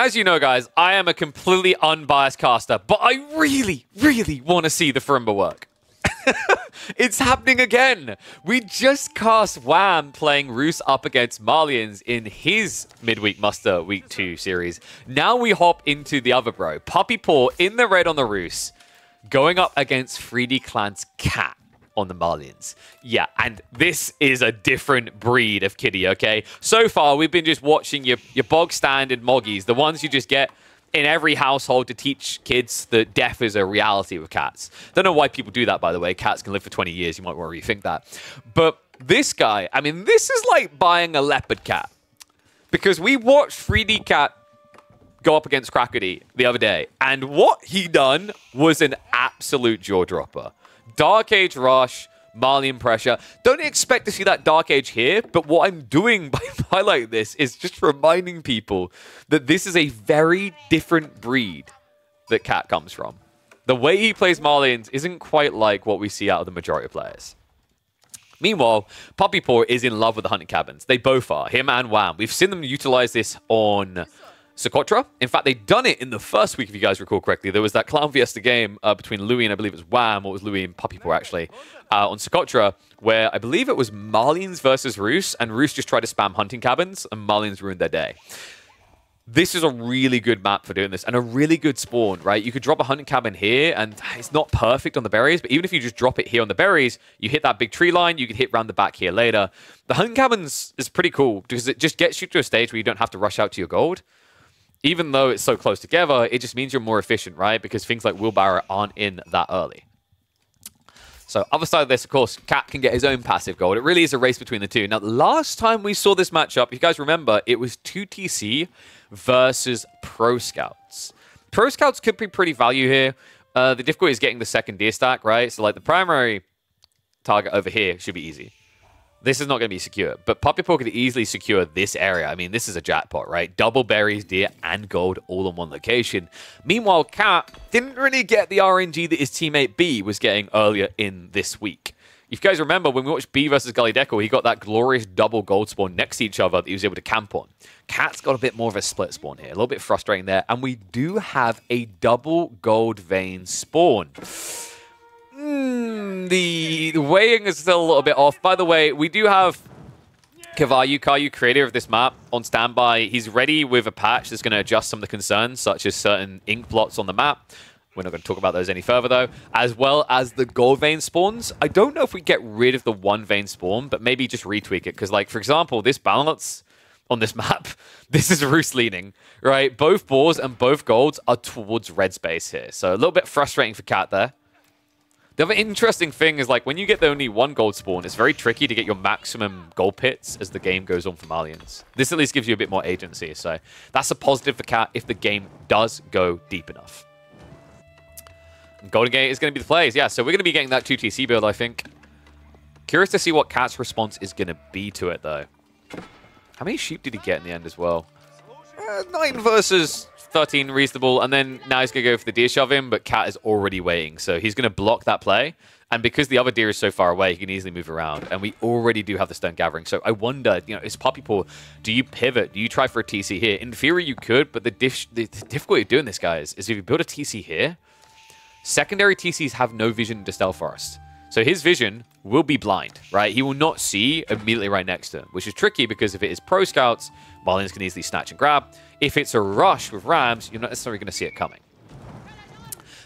As you know, guys, I am a completely unbiased caster, but I really, really want to see the Farimba work. It's happening again. We just cast Wham playing Roos up against Malians in his midweek muster week 2 series. Now we hop into the other bro, Puppy Paw in the red on the Roos, going up against 3D Clan's Cat on the Malians. Yeah, and this is a different breed of kitty, okay? So far, we've been just watching your bog standard moggies, the ones you just get in every household to teach kids that death is a reality with cats. Don't know why people do that, by the way. Cats can live for 20 years. You might want to rethink that. But this guy, I mean, this is like buying a leopard cat. Because we watched 3D Cat go up against Crackety the other day, and what he done was an absolute jaw-dropper. Dark Age Rush, Malian pressure. Don't expect to see that Dark Age here, but what I'm doing by highlighting this is just reminding people that this is a very different breed that Cat comes from. The way he plays Malians isn't quite like what we see out of the majority of players. Meanwhile, Puppy Paw is in love with the hunting cabins. They both are, him and Wham. We've seen them utilize this on Socotra. In fact, they'd done it in the first week, if you guys recall correctly. There was that Clown Fiesta game between Louis and I believe it was Wham, or it was Louis and Puppy Paw, actually, on Socotra, where I believe it was Malians versus Roos, and Roos just tried to spam hunting cabins, and Malians ruined their day. This is a really good map for doing this, and a really good spawn, right? You could drop a hunting cabin here, and it's not perfect on the berries, but even if you just drop it here on the berries, you hit that big tree line, you can hit round the back here later. The hunting cabins is pretty cool, because it just gets you to a stage where you don't have to rush out to your gold. Even though it's so close together, it just means you're more efficient, right? Because things like wheelbarrow aren't in that early. So other side of this, of course, Cat can get his own passive gold. It really is a race between the two. Now, last time we saw this matchup, if you guys remember, it was 2TC versus Pro Scouts. Pro Scouts could be pretty value here. The difficulty is getting the second deer stack, right? So like the primary target over here should be easy. This is not going to be secure, but Puppy Paw could easily secure this area. I mean, this is a jackpot, right? Double berries, deer, and gold all in one location. Meanwhile, Cat didn't really get the RNG that his teammate B was getting earlier in this week. If you guys remember, when we watched B versus Gully Deco, he got that glorious double gold spawn next to each other that he was able to camp on. Cat's got a bit more of a split spawn here, a little bit frustrating there, and we do have a double gold vein spawn. The weighing is still a little bit off. By the way, we do have Caillou, creator of this map, on standby. He's ready with a patch that's going to adjust some of the concerns, such as certain ink blots on the map. We're not going to talk about those any further, though. As well as the gold vein spawns. I don't know if we get rid of the one vein spawn, but maybe just retweak it. Because, like, for example, this balance on this map, this is Roos leaning, right? Both boars and both golds are towards red space here. So a little bit frustrating for Cat there. The other interesting thing is, like, when you get the only one gold spawn, it's very tricky to get your maximum gold pits as the game goes on for Malians. This at least gives you a bit more agency, so that's a positive for Cat if the game does go deep enough. And Golden Gate is going to be the plays, yeah, so we're going to be getting that 2TC build, I think. Curious to see what Cat's response is going to be to it, though. How many sheep did he get in the end as well? 9 versus 13 reasonable, and then now he's going to go for the deer shove in, but Cat is already waiting, so he's going to block that play, and because the other deer is so far away, he can easily move around, and we already do have the stone gathering, so I wonder, you know, is Puppy Paw, do you pivot? Do you try for a TC here? In theory, you could, but the difficulty of doing this, guys, is if you build a TC here, secondary TCs have no vision into Stealth Forest. So his vision will be blind, right? He will not see immediately right next to him, which is tricky because if it is Pro Scouts, Malians can easily snatch and grab. If it's a rush with Rams, you're not necessarily going to see it coming.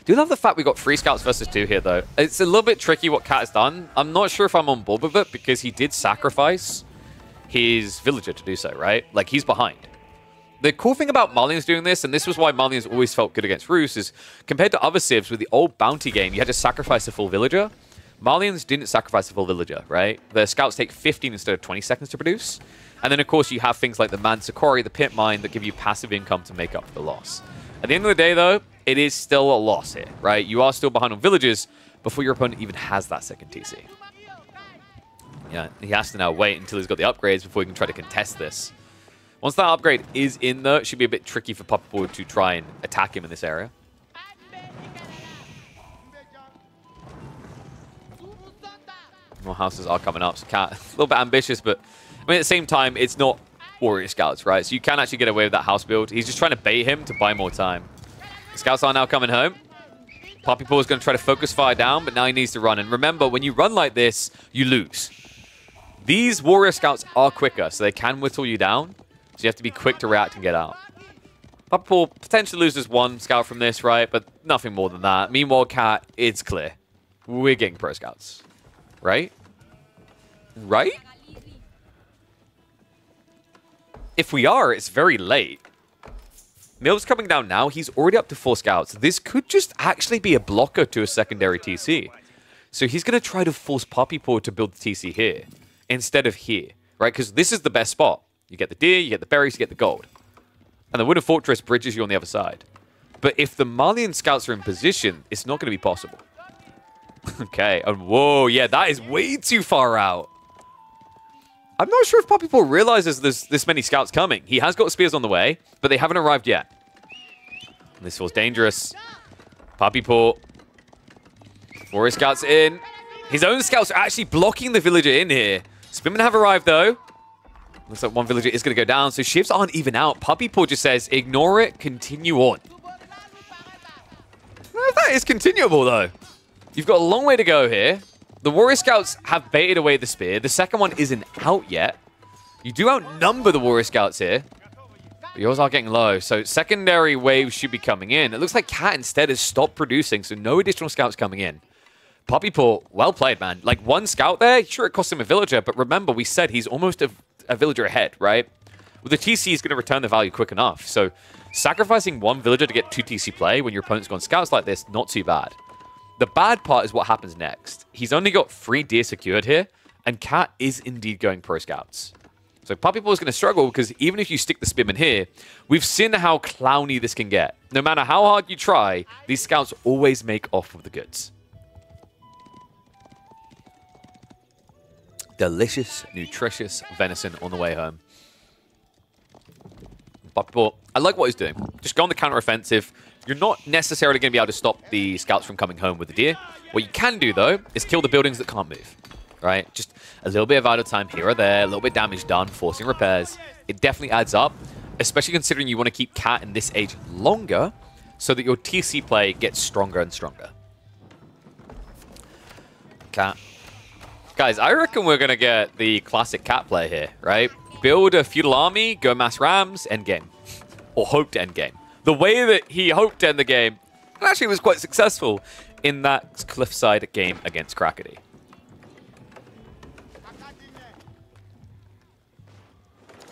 Do love the fact we got 3 Scouts versus 2 here, though. It's a little bit tricky what Cat has done. I'm not sure if I'm on board with it because he did sacrifice his villager to do so, right? Like, he's behind. The cool thing about Malians doing this, and this was why Malians always felt good against Roos, is compared to other civs with the old bounty game, you had to sacrifice a full villager. Malians didn't sacrifice a full villager, right? The scouts take 15 instead of 20 seconds to produce. And then, of course, you have things like the Manticore, the Pit Mine that give you passive income to make up for the loss. At the end of the day, though, it is still a loss here, right? You are still behind on villages before your opponent even has that second TC. Yeah, he has to now wait until he's got the upgrades before he can try to contest this. Once that upgrade is in, though, it should be a bit tricky for Puppy Paw to try and attack him in this area. More houses are coming up, so Cat, a little bit ambitious, but I mean, at the same time, it's not warrior scouts, right? So you can actually get away with that house build. He's just trying to bait him to buy more time. The scouts are now coming home. Poppy Paw is going to try to focus fire down, but now he needs to run. And remember, when you run like this, you lose. These warrior scouts are quicker, so they can whittle you down. So you have to be quick to react and get out. Poppy Paw potentially loses one scout from this, right? But nothing more than that. Meanwhile, Cat, it's clear. We're getting pro scouts. Right? Right? If we are, it's very late. Mill's coming down now. He's already up to 4 scouts. This could just actually be a blocker to a secondary TC. So he's going to try to force Poppy Paw to build the TC here instead of here, right? Because this is the best spot. You get the deer, you get the berries, you get the gold. And the Wooden Fortress bridges you on the other side. But if the Malian scouts are in position, it's not going to be possible. Okay. And whoa, yeah, that is way too far out. I'm not sure if Poppy Paw realizes there's this many scouts coming. He has got spears on the way, but they haven't arrived yet. This feels dangerous. Poppy Paw. Warrior scouts in. His own scouts are actually blocking the villager in here. Spearmen have arrived, though. Looks like one villager is going to go down, so shifts aren't even out. Poppy Paw just says, ignore it, continue on. Well, that is continuable, though. You've got a long way to go here. The warrior scouts have baited away the spear. The second one isn't out yet. You do outnumber the warrior scouts here. But yours are getting low, so secondary waves should be coming in. It looks like Cat instead has stopped producing, so no additional scouts coming in. Poppy Paw, well played, man. Like, one scout there, sure, it cost him a villager, but remember, we said he's almost a villager ahead, right? Well, the TC is going to return the value quick enough, so sacrificing one villager to get 2 TC play when your opponent's gone scouts like this, not too bad. The bad part is what happens next. He's only got 3 deer secured here, and Cat is indeed going pro scouts. So Poppy Paw is going to struggle because even if you stick the spearman here, we've seen how clowny this can get. No matter how hard you try, these scouts always make off with the goods. Delicious, nutritious venison on the way home. Poppy Paw, I like what he's doing. Just go on the counter-offensive. You're not necessarily going to be able to stop the scouts from coming home with the deer. What you can do, though, is kill the buildings that can't move. Right? Just a little bit of idle time here or there, a little bit of damage done, forcing repairs. It definitely adds up, especially considering you want to keep Cat in this age longer so that your TC play gets stronger and stronger. Cat. Guys, I reckon we're going to get the classic Cat play here, right? Build a feudal army, go mass rams, endgame. Or hope to endgame. The way that he hoped to end the game actually was quite successful in that cliffside game against Crackety.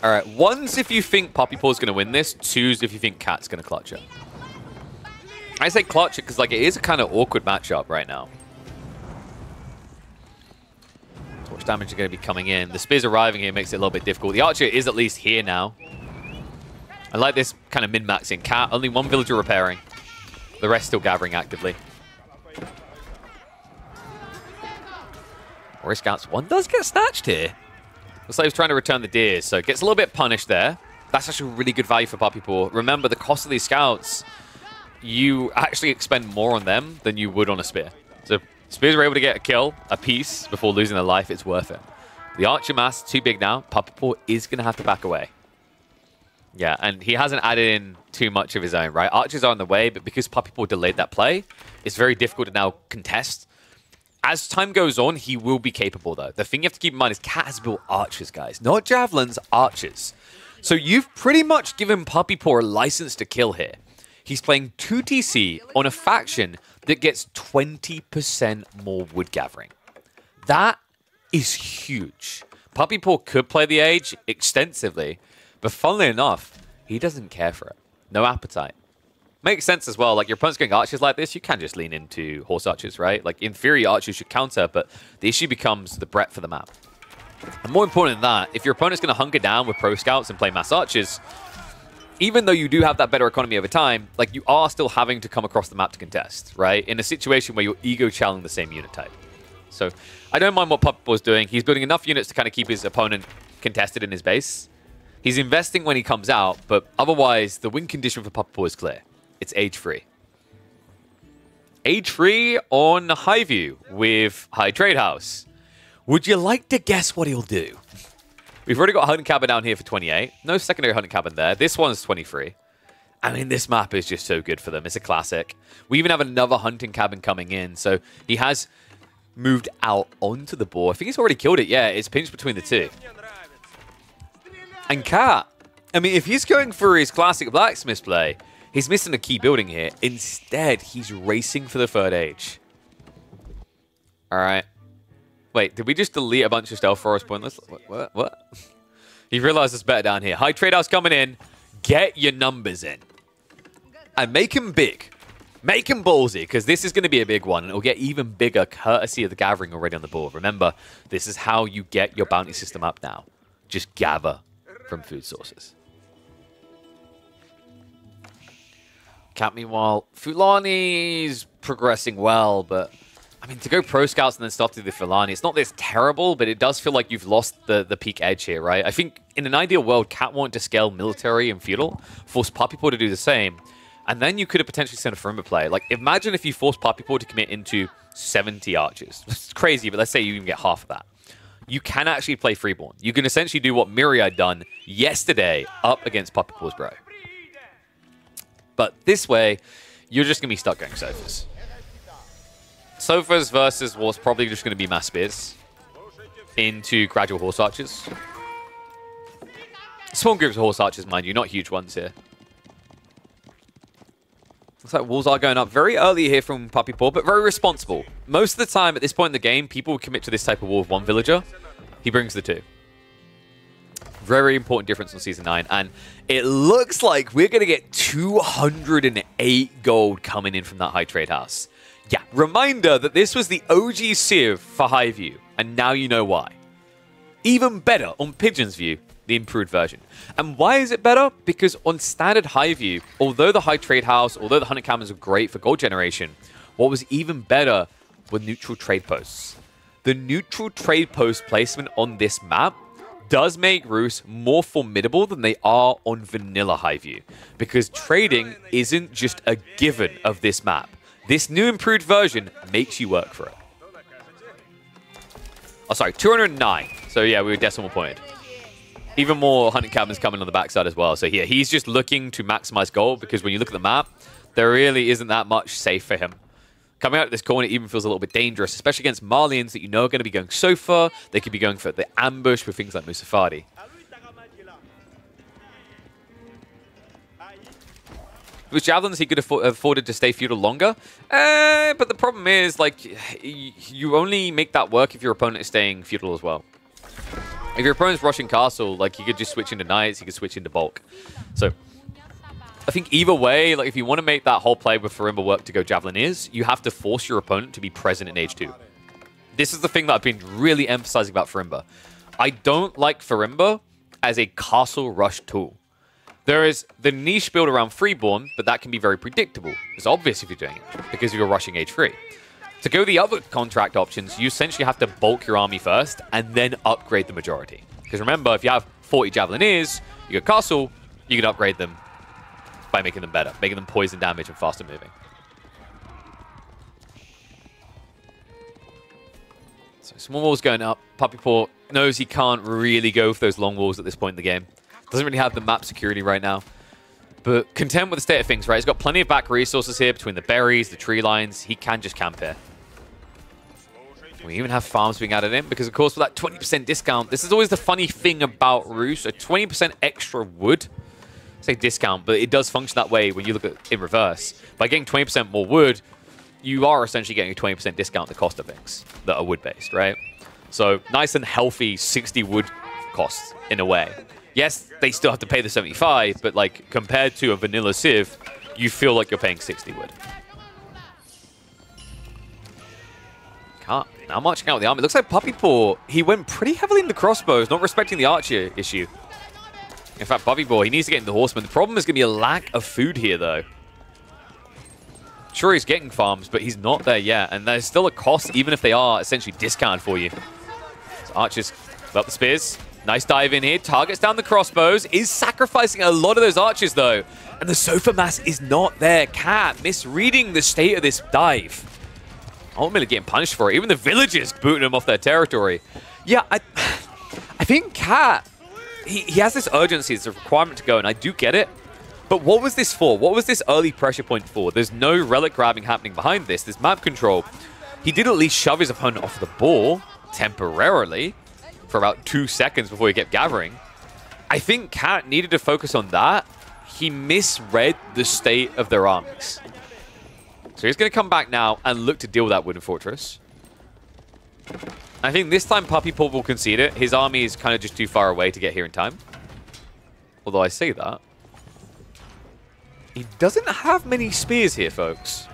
All right, 1's if you think Poppy Paw's going to win this, 2's if you think Cat's going to clutch it. I say clutch it because like, it is a kind of awkward matchup right now. Torch damage is going to be coming in. The spears arriving here makes it a little bit difficult. The archer is at least here now. I like this kind of min-maxing. Cat, only 1 villager repairing. The rest still gathering actively. Warrior Scouts, 1 does get snatched here. Looks like he's trying to return the deer, so gets a little bit punished there. That's actually really good value for Poppy Paw. Remember, the cost of these scouts, you actually expend more on them than you would on a spear. So spears are able to get a kill, a piece, before losing their life. It's worth it. The archer mass, too big now. Poppy Paw is going to have to back away. Yeah, and he hasn't added in too much of his own, right? Archers are on the way, but because Poppy Paw delayed that play, it's very difficult to now contest. As time goes on, he will be capable, though. The thing you have to keep in mind is Cat has built archers, guys. Not javelins, archers. So you've pretty much given Poppy Paw a license to kill here. He's playing 2 TC on a faction that gets 20% more wood gathering. That is huge. Poppy Paw could play the age extensively, but funnily enough, he doesn't care for it. No appetite. Makes sense as well. Like, your opponent's going archers like this, you can just lean into horse archers, right? Like, in theory, archers should counter, but the issue becomes the breadth of the map. And more important than that, if your opponent's going to hunker down with pro scouts and play mass archers, even though you do have that better economy over time, like, you are still having to come across the map to contest, right? In a situation where you're ego channeling the same unit type. So, I don't mind what Poppy Paw's doing. He's building enough units to kind of keep his opponent contested in his base. He's investing when he comes out, but otherwise, the win condition for Poppy Paw is clear. It's age-free. Age-free on Highview with High Trade House. Would you like to guess what he'll do? We've already got a hunting cabin down here for 28. No secondary hunting cabin there. This one's 23. I mean, this map is just so good for them. It's a classic. We even have another hunting cabin coming in. So he has moved out onto the board. I think he's already killed it. Yeah, it's pinched between the two. And Cat, I mean, if he's going for his classic blacksmith play, he's missing a key building here. Instead, he's racing for the third age. All right. Wait, did we just delete a bunch of stealth for us pointless? What? He realized it's better down here. High trade house coming in. Get your numbers in. And make them big. Make them ballsy, because this is going to be a big one. And it'll get even bigger courtesy of the gathering already on the board. Remember, this is how you get your bounty system up now. Just gather from food sources. Cat, meanwhile, Fulani's progressing well, but I mean, to go pro scouts and then start to do the Fulani, it's not this terrible, but it does feel like you've lost the peak edge here, right? I think in an ideal world, Cat wanted to scale military and feudal, force Puppypaw to do the same, and then you could have potentially sent a Farimba play. Like, imagine if you forced Puppypaw to commit into 70 archers. It's crazy, but let's say you even get half of that. You can actually play Freeborn. You can essentially do what Myriad done yesterday up against Puppypaw's bro. But this way, you're just going to be stuck going sofas. Sofas versus what's probably just going to be mass spears into gradual horse archers. Small groups of horse archers, mind you, not huge ones here. Looks like walls are going up very early here from Puppypaw, but very responsible. Most of the time at this point in the game, people commit to this type of wall with one villager. He brings the two. Very important difference on Season 9. And it looks like we're going to get 208 gold coming in from that high trade house. Yeah, reminder that this was the OG Civ for Highview, and now you know why. Even better on Pigeon's View, the improved version. And why is it better? Because on standard Highview, although the high trade house, although the hunting cabins were great for gold generation, what was even better were neutral trade posts. The neutral trade post placement on this map does make Rus more formidable than they are on vanilla Highview, because trading isn't just a given of this map. This new improved version makes you work for it. Oh, sorry, 209. So yeah, we were decimal pointed. Even more hunting cabins coming on the backside as well. So here, he's just looking to maximize gold, because when you look at the map, there really isn't that much safe for him. Coming out of this corner even feels a little bit dangerous, especially against Malians that you know are going to be going so far. They could be going for the ambush with things like Musafadi. With javelins, he could have afforded to stay feudal longer. But the problem is, like, you only make that work if your opponent is staying feudal as well. If your opponent's rushing castle, like, he could just switch into knights, he could switch into bulk. So I think either way, like, if you want to make that whole play with Farimba work to go Javelineers, you have to force your opponent to be present in Age 2. This is the thing that I've been really emphasizing about Farimba. I don't like Farimba as a castle rush tool. There is the niche build around Freeborn, but that can be very predictable. It's obvious if you're doing it, because you're rushing Age 3. To go the other contract options, you essentially have to bulk your army first, and then upgrade the majority. Because remember, if you have 40 Javelineers, you got castle, you can upgrade them by making them better, making them poison damage and faster moving. So small walls going up. Puppypaw knows he can't really go for those long walls at this point in the game. Doesn't really have the map security right now. But content with the state of things, right? He's got plenty of back resources here between the berries, the tree lines. He can just camp here. We even have farms being added in because, of course, with that 20% discount, this is always the funny thing about Rus. A 20% extra wood, say discount, but it does function that way when you look at it in reverse. By getting 20% more wood, you are essentially getting a 20% discount the cost of things that are wood-based, right? So nice and healthy 60 wood costs in a way. Yes, they still have to pay the 75, but like compared to a vanilla Civ, you feel like you're paying 60 wood. Now marching out with the army. Looks like Puppypaw, he went pretty heavily in the crossbows, not respecting the archer issue. In fact, Puppypaw, he needs to get in the horseman. The problem is going to be a lack of food here, though. Sure, he's getting farms, but he's not there yet. And there's still a cost, even if they are essentially discounted for you. So archers up the spears. Nice dive in here. Targets down the crossbows. Is sacrificing a lot of those archers, though. And the sofa mass is not there. Cat misreading the state of this dive. Ultimately getting punished for it. Even the villagers booting them off their territory. Yeah, I think Cat he has this urgency. It's a requirement to go, and I do get it. But what was this for? What was this early pressure point for? There's no relic grabbing happening behind this. There's map control. He did at least shove his opponent off the ball temporarily for about 2 seconds before he kept gathering. I think Cat needed to focus on that. He misread the state of their armies. So he's going to come back now and look to deal with that wooden fortress. I think this time Puppy Paw will concede it. His army is kind of just too far away to get here in time. Although I say that. He doesn't have many spears here, folks.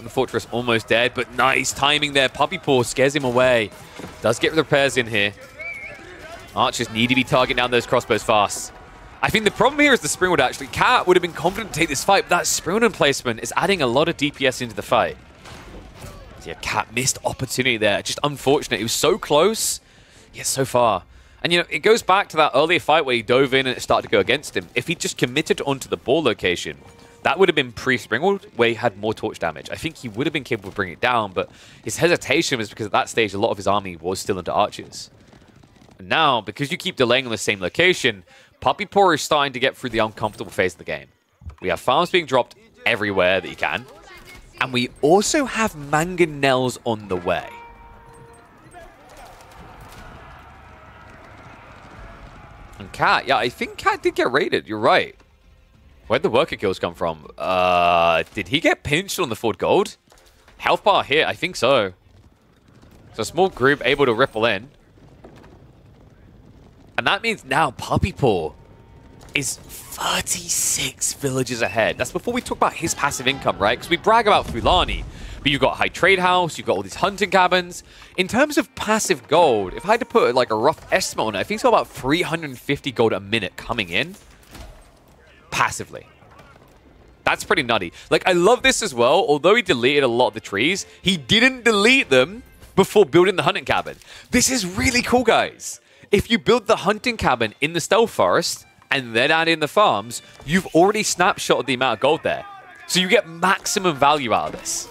The fortress almost dead, but nice timing there. Puppy Paw scares him away. Does get repairs in here. Archers need to be targeting down those crossbows fast. I think the problem here is the Springwood, actually. Cat would have been confident to take this fight, but that Springwood placement is adding a lot of DPS into the fight. So yeah, Cat missed opportunity there. Just unfortunate. He was so close, yet so far. And, you know, it goes back to that earlier fight where he dove in and it started to go against him. If he just committed onto the ball location, that would have been pre-Springwood, where he had more torch damage. I think he would have been capable of bringing it down, but his hesitation was because at that stage, a lot of his army was still into archers. And now, because you keep delaying on the same location, Puppy Paw is starting to get through the uncomfortable phase of the game. We have farms being dropped everywhere that you can, and we also have mangonels on the way. And Cat, yeah, I think Cat did get raided. You're right. Where'd the worker kills come from? Did he get pinched on the Ford Gold? Health bar hit, I think so. So a small group able to ripple in. And that means now Puppy Paw is 36 villages ahead. That's before we talk about his passive income, right? Because we brag about Fulani, but you've got High Trade House, you've got all these hunting cabins. In terms of passive gold, if I had to put like a rough estimate on it, I think it's got about 350 gold a minute coming in. Passively. That's pretty nutty. Like, I love this as well. Although he deleted a lot of the trees, he didn't delete them before building the hunting cabin. This is really cool, guys. If you build the hunting cabin in the stealth forest and then add in the farms, you've already snapshotted the amount of gold there. So you get maximum value out of this.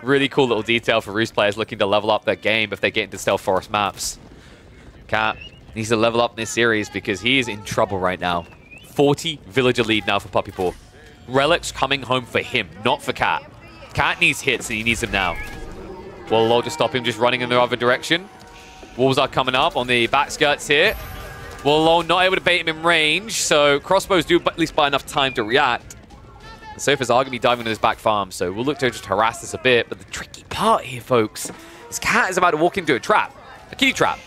Really cool little detail for Roost players looking to level up their game if they get into stealth forest maps. Cat needs to level up in this series because he is in trouble right now. 40 villager lead now for Puppy Paw. Relics coming home for him, not for Cat. Cat needs hits and he needs them now. Will Lord to stop him just running in the other direction. Wolves are coming up on the back skirts here. Will Lord not able to bait him in range, so crossbows do at least buy enough time to react. The Sofas are going to be diving into his back farm, so we'll look to just harass this a bit. But the tricky part here, folks, is Cat is about to walk into a trap. A kitty trap.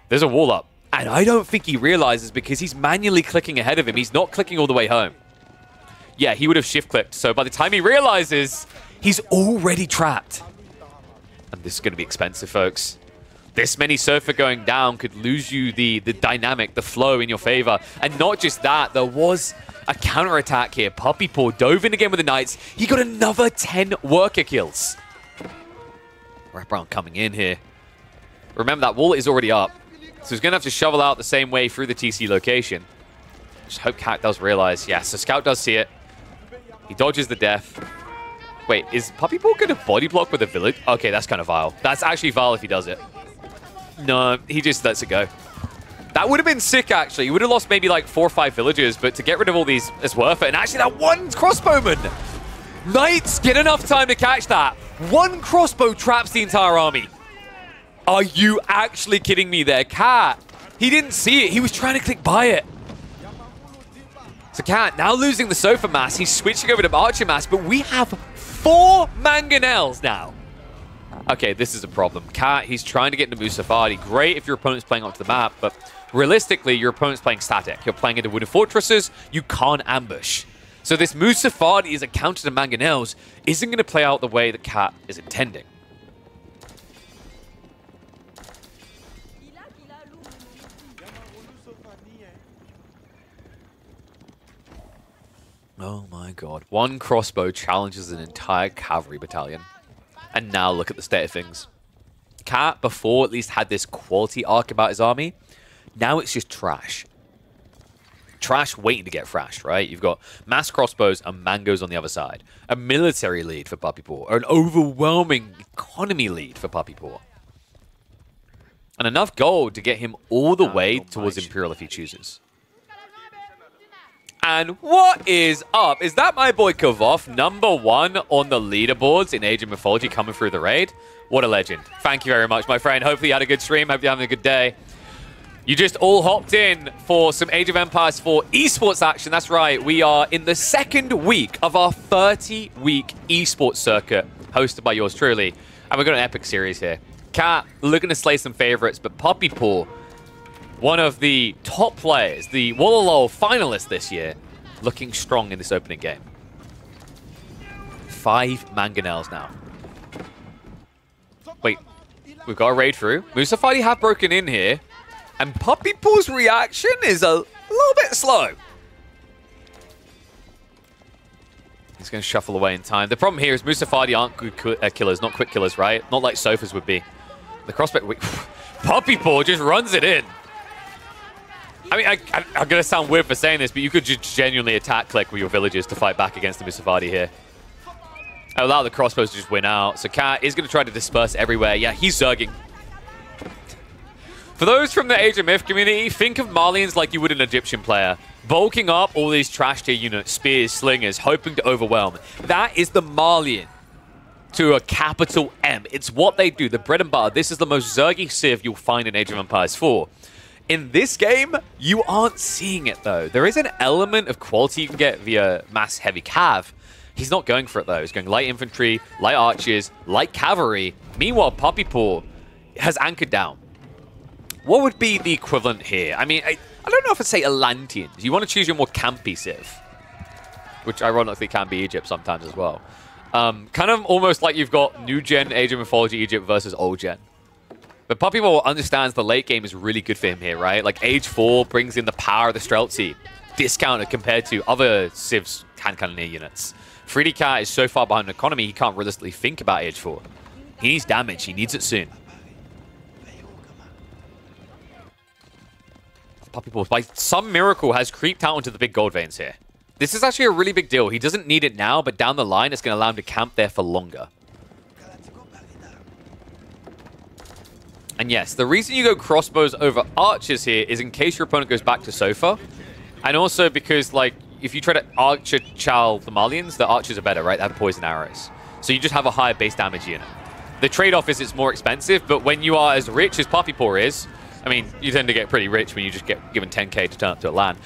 There's a wall up. And I don't think he realizes because he's manually clicking ahead of him. He's not clicking all the way home. Yeah, he would have shift-clicked. So by the time he realizes, he's already trapped. And this is going to be expensive, folks. This many Surfer going down could lose you the dynamic, the flow in your favor. And not just that, there was a counterattack here. Puppy Paw dove in again with the Knights. He got another 10 worker kills. Wraparound coming in here. Remember, that wall is already up. So he's going to have to shovel out the same way through the TC location. Just hope Cat does realize. Yeah, so Scout does see it. He dodges the death. Wait, is Puppy Paw going to body block with a village? Okay, that's kind of vile. That's actually vile if he does it. No, he just lets it go. That would have been sick, actually. He would have lost maybe like 4 or 5 villagers, but to get rid of all these is worth it. And actually, that one crossbowman! Knights get enough time to catch that. One crossbow traps the entire army. Are you actually kidding me there? Cat, he didn't see it. He was trying to click by it. So Cat, now losing the Sofa mass, he's switching over to Archer mass, but we have 4 mangonels now. Okay, this is a problem. Cat, he's trying to get into Musafadi. Great if your opponent's playing onto the map, but realistically, your opponent's playing static. You're playing into wooden fortresses. You can't ambush. So this Musafadi as a counter to mangonels isn't going to play out the way that Cat is intending. Oh my god. One crossbow challenges an entire cavalry battalion. And now look at the state of things. Cat, before at least had this quality arc about his army. Now it's just trash. Trash waiting to get thrashed, right? You've got mass crossbows and mangoes on the other side. A military lead for Puppy Paw. Or an overwhelming economy lead for Puppy Paw. And enough gold to get him all the way towards Imperial if he chooses. And what is up? Is that my boy Kavov, #1 on the leaderboards in Age of Mythology, coming through the raid? What a legend. Thank you very much, my friend. Hopefully you had a good stream. Hope you're having a good day. You just all hopped in for some Age of Empires 4 esports action. That's right. We are in the second week of our 30-week esports circuit, hosted by yours truly. And we've got an epic series here. Cat looking to slay some favorites, but Puppy Paw, one of the top players, the Wololo finalist this year, looking strong in this opening game. 5 mangonels now. Wait, we've got a raid through. Musafadi have broken in here, and Puppy Paw's reaction is a little bit slow. He's going to shuffle away in time. The problem here is Musafadi aren't good killers, not quick killers, right? Not like Sofas would be. The crossbow... Puppy Paw just runs it in. I mean, I'm going to sound weird for saying this, but you could just genuinely attack click with your villagers to fight back against the Musafadi here. Allow the crossbows to just win out. So Cat is going to try to disperse everywhere. Yeah, he's zerging. For those from the Age of Myth community, think of Malians like you would an Egyptian player. Bulking up all these trash tier units, spears, slingers, hoping to overwhelm. That is the Malian to a capital M. It's what they do, the bread and butter. This is the most zergy civ you'll find in Age of Empires 4. In this game, you aren't seeing it, though. There is an element of quality you can get via mass heavy cav. He's not going for it, though. He's going light infantry, light archers, light cavalry. Meanwhile, Puppy Paw has anchored down. What would be the equivalent here? I mean, I don't know if I'd say Atlanteans. You want to choose your more campy civ, which ironically can be Egypt sometimes as well. Kind of almost like you've got new gen Age of Mythology Egypt versus old gen. But Puppy Paw understands the late game is really good for him here, right? Like Age 4 brings in the power of the Streltsy, discounted compared to other civs hand cannoneer units. 3D Cat is so far behind in economy, he can't realistically think about Age 4. He needs damage. He needs it soon. Puppy Paw, by some miracle, has creeped out into the big gold veins here. This is actually a really big deal. He doesn't need it now, but down the line, it's going to allow him to camp there for longer. And yes, the reason you go crossbows over archers here is in case your opponent goes back to Sofa. And also because, like, if you try to archer chow the Malians, the archers are better, right? They have poison arrows. So you just have a higher base damage unit. The trade-off is it's more expensive, but when you are as rich as Puppy Paw is, I mean, you tend to get pretty rich when you just get given 10k to turn up to a LAN.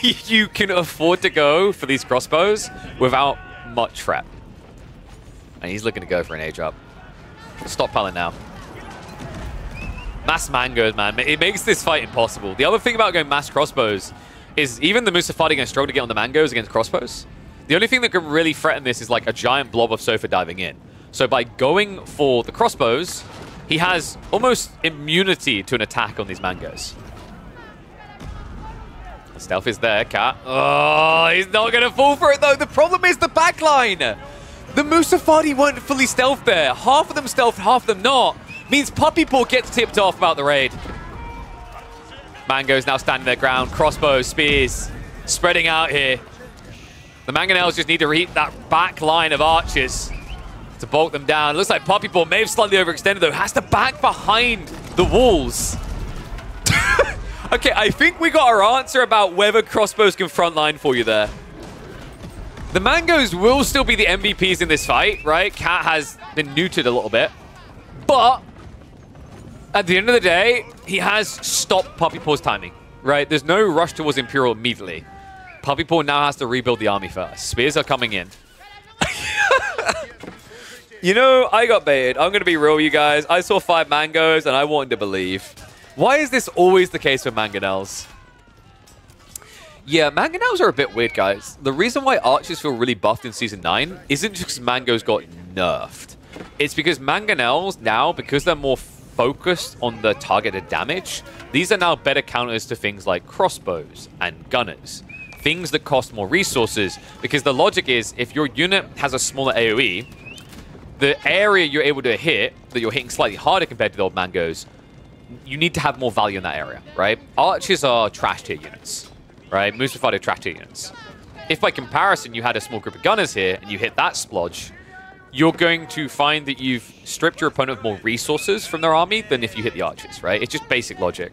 You can afford to go for these crossbows without much threat. And he's looking to go for an age up. Stockpiling now. Mass mangoes, man. It makes this fight impossible. The other thing about going mass crossbows is even the Musafadi are going to struggle to get on the mangoes against crossbows. The only thing that can really threaten this is like a giant blob of Sofa diving in. So by going for the crossbows, he has almost immunity to an attack on these mangoes. The stealth is there, Cat. Oh, he's not going to fall for it, though. The problem is the backline. The Musafadi weren't fully stealthed there. Half of them stealthed, half of them not. Means Puppy Paw gets tipped off about the raid. Mango's now standing their ground. Crossbows, spears, spreading out here. The Mangonels just need to reach that back line of archers to bolt them down. It looks like Puppy Paw may have slightly overextended, though. Has to back behind the walls. Okay, I think we got our answer about whether crossbows can frontline for you there. The Mangoes will still be the MVPs in this fight, right? Cat has been neutered a little bit. But at the end of the day, he has stopped Puppy Paw's timing, right? There's no rush towards Imperial immediately. Puppy Paw now has to rebuild the army first. Spears are coming in. You know, I got baited. I'm going to be real with you guys. I saw 5 mangoes and I wanted to believe. Why is this always the case with mangonels? Yeah, mangonels are a bit weird, guys. The reason why archers feel really buffed in Season 9 isn't just because mangoes got nerfed. It's because mangonels now, because they're more focused on the targeted damage, these are now better counters to things like crossbows and gunners. Things that cost more resources, because the logic is if your unit has a smaller AoE, the area you're able to hit, that you're hitting slightly harder compared to the old mangoes, you need to have more value in that area, right? Archers are trash tier units, right? Musafadi are trash tier units. If by comparison you had a small group of gunners here and you hit that splodge, you're going to find that you've stripped your opponent of more resources from their army than if you hit the archers, right? It's just basic logic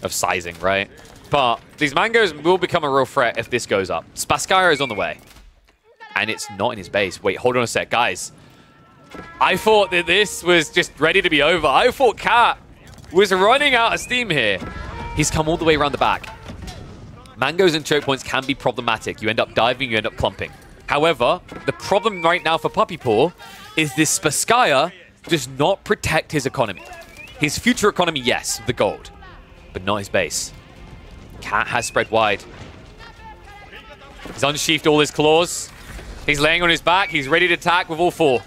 of sizing, right? But these mangoes will become a real threat if this goes up. Spasskaya is on the way. And it's not in his base. Wait, hold on a sec. Guys, I thought that this was just ready to be over. I thought Cat was running out of steam here. He's come all the way around the back. Mangoes and choke points can be problematic. You end up diving, you end up clumping. However, the problem right now for Puppy Paw is this Spasskaya does not protect his economy. His future economy, yes, the gold, but not his base. Cat has spread wide. He's unsheathed all his claws. He's laying on his back. He's ready to attack with all four.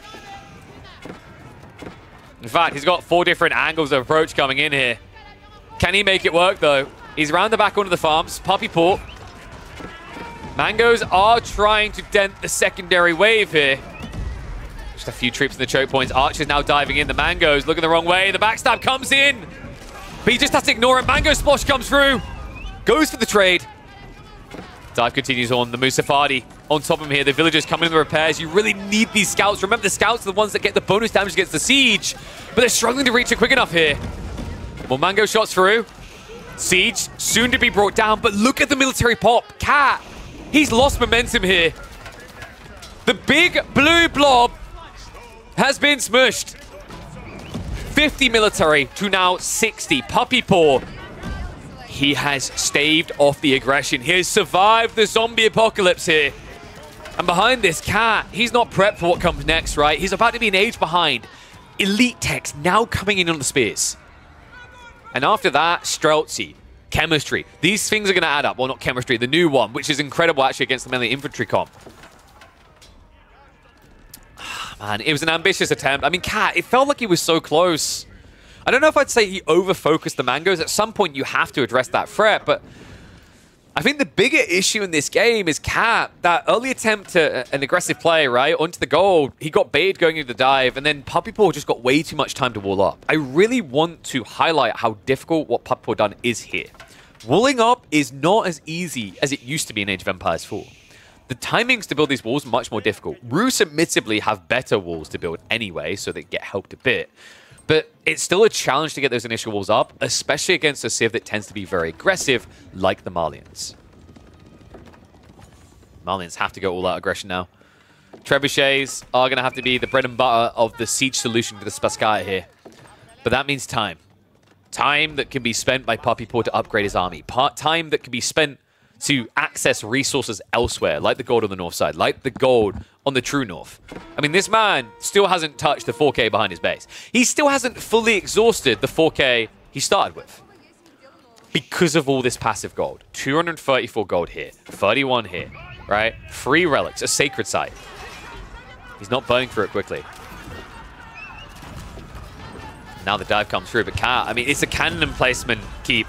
In fact, he's got 4 different angles of approach coming in here. Can he make it work, though? He's around the back onto the farms. Puppy Paw. Mangoes are trying to dent the secondary wave here. Just a few troops in the choke points. Archer's now diving in. The Mangoes looking the wrong way. The backstab comes in. But he just has to ignore it. Mango Splosh comes through. Goes for the trade. Dive continues on. The Musafadi on top of him here. The villagers coming in the repairs. You really need these scouts. Remember, the scouts are the ones that get the bonus damage against the siege. But they're struggling to reach it quick enough here. More Mango shots through. Siege soon to be brought down. But look at the military pop. Cat. He's lost momentum here. The big blue blob has been smushed. 50 military to now 60. Puppy Paw. He has staved off the aggression. He has survived the zombie apocalypse here. And behind this, Cat, he's not prepped for what comes next, right? He's about to be an age behind. Elite techs now coming in on the spears. And after that, Streltsy. Chemistry. These things are going to add up. Well, not chemistry, the new one, which is incredible actually against the melee infantry comp. Man, it was an ambitious attempt. I mean, Cat, it felt like he was so close. I don't know if I'd say he over-focused the Mangoes. At some point, you have to address that threat, but I think the bigger issue in this game is Cat. That early attempt to an aggressive play, right, onto the goal, he got baited going into the dive, and then Puppy Paw just got way too much time to wall up. I really want to highlight how difficult what Puppy Paw done is here. Walling up is not as easy as it used to be in Age of Empires 4. The timings to build these walls are much more difficult. Rus admittedly have better walls to build anyway, so they get helped a bit. But it's still a challenge to get those initial walls up, especially against a Civ that tends to be very aggressive, like the Malians. Malians have to go all-out aggression now. Trebuchets are going to have to be the bread and butter of the siege solution to the Spasskaya here. But that means time. Time that can be spent by Puppy Paw to upgrade his army. Time that can be spent to access resources elsewhere, like the gold on the north side, like the gold on the true north. I mean, this man still hasn't touched the 4K behind his base. He still hasn't fully exhausted the 4K he started with. Because of all this passive gold. 234 gold here, 31 here, right? 3 relics, a sacred site. He's not burning through it quickly. Now the dive comes through, but Cat, I mean, it's a cannon emplacement keep.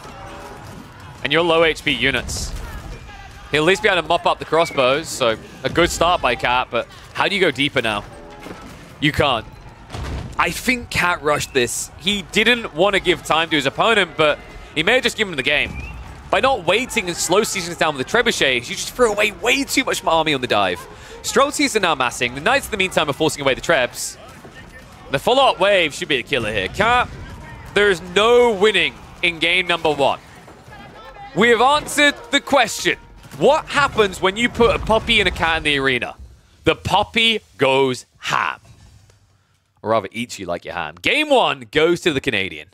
And you're low HP units. He'll at least be able to mop up the crossbows, so a good start by Cat, but how do you go deeper now? You can't. I think Cat rushed this. He didn't want to give time to his opponent, but he may have just given him the game. By not waiting and slow seasons down with the trebuchets, you just threw away way too much army on the dive. Streltsies are now massing. The Knights, in the meantime, are forcing away the trebs. The follow-up wave should be the killer here. Cat, there's no winning in game number 1. We have answered the question. What happens when you put a puppy and a cat in the arena? The puppy goes ham. Or rather, eats you like your ham. Game 1 goes to the Canadian.